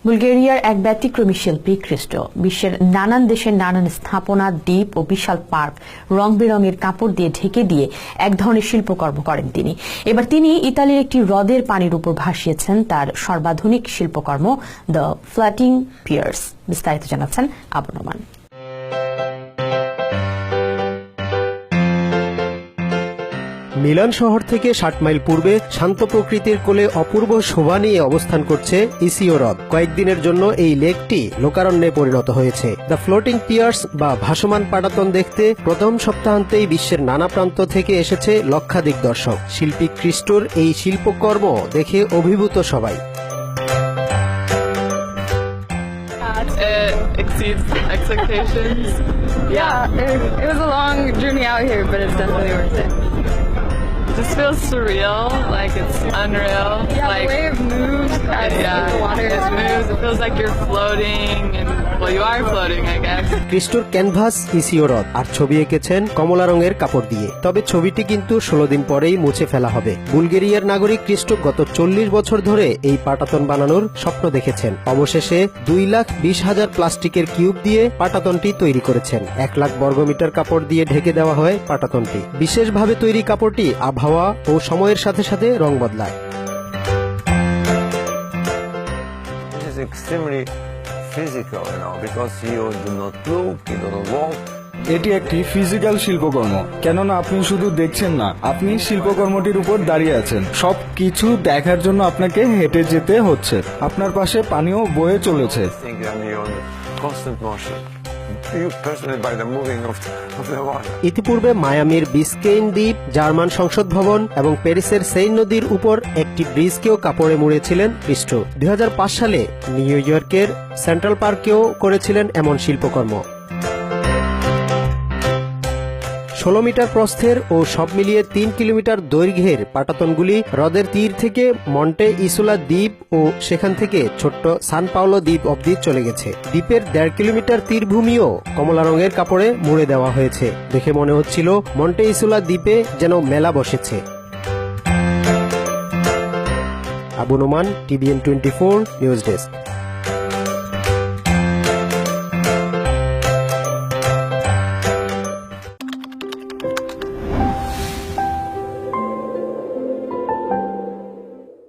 বুলগেরিয়ার এক ব্যতিক্রমী শিল্পী ক্রিস্টো বিশ্বের নানান দেশের নানান স্থাপনা, দ্বীপ ও বিশাল পার্ক রং বেরঙের কাপড় দিয়ে ঢেকে দিয়ে এক ধরনের শিল্পকর্ম করেন তিনি। এবার তিনি ইতালির একটি হ্রদের পানির উপর ভাসিয়েছেন তার সর্বাধুনিক শিল্পকর্ম দ্য ফ্লোটিং পিয়ার্স। বিস্তারিত জানাচ্ছেন আবু নোমান। মিলান শহর থেকে ৬০ মাইল পূর্বে শান্ত প্রকৃতির কোলে অপূর্ব শোভা নিয়ে অবস্থান করছে ইসিও হ্রদ। কয়েকদিনের জন্য এই লেকটি লোকারণ্যে পরিণত হয়েছে। দ্য ফ্লোটিং পিয়ার্স বা ভাসমান পাটাতন দেখতে প্রথম সপ্তাহান্তেই বিশ্বের নানা প্রান্ত থেকে এসেছে লক্ষাধিক দর্শক। শিল্পী ক্রিস্টোর এই শিল্পকর্ম দেখে অভিভূত সবাই। Exceeds expectations. Yeah, it was a long journey out here, but it's definitely worth it. This feels surreal, like it's unreal. Yeah, like, the way it moves as the water it moves. It feels like you're floating, and well, you are floating, I guess. ক্রিস্টোর canvas ইসিও হ্রদ আর ছবি এঁকেছেন কমলা রঙের কাপড় দিয়ে। তবে ছবিটি কিন্তু 16 দিন পরেই মুছে ফেলা হবে। বুলগেরিয়ার নাগরিক ক্রিস্টো গত 40 বছর ধরে এই পাটাতন বানানোর স্বপ্ন দেখেছেন। অবশেষে 2,20,000 প্লাস্টিকের কিউব দিয়ে পাটাতনটি তৈরি করেছেন। 1 লাখ বর্গমিটার কাপড় দিয়ে ঢেকে দেওয়া হয় পাটাতনটি। বিশেষভাবে তৈরি কাপড়টি আবহাওয়া ও সময়ের সাথে সাথে রং বদলায়। Physical, because you do not look, you do not walk. এটি একটি ফিজিক্যাল শিল্পকর্ম, কেননা আপনি শুধু দেখছেন না, আপনি শিল্পকর্মটির উপর দাঁড়িয়ে আছেন। সব কিছু দেখার জন্য আপনাকে হেঁটে যেতে হচ্ছে, আপনার পাশে পানিও বয়ে চলেছে। ইতিপূর্বে মায়ামির বিস্কেইন দ্বীপ, জার্মান সংসদ ভবন এবং প্যারিসের সেইন নদীর উপর একটি ব্রিজকেও কাপড়ে মুড়েছিলেন ক্রিস্টো। 2005 সালে নিউ ইয়র্কের সেন্ট্রাল পার্কেও করেছিলেন এমন শিল্পকর্ম। 16 মিটার প্রস্থের ও সব মিলিয়ে 3 কিলোমিটার দৈর্ঘ্যের পাটাতনগুলি হ্রদের তীর থেকে মন্টে ইসোলা দ্বীপ ও সেখান থেকে ছোট্ট সান পাওলো দ্বীপ অবধি চলে গেছে। দ্বীপের 1.5 কিলোমিটার তীরভূমিও কমলা রঙের কাপড়ে মুড়ে দেওয়া হয়েছে। দেখে মনে হচ্ছিল মন্টে ইসোলা দ্বীপে যেন মেলা বসেছে। Abu Noman, TVN 24 news desk.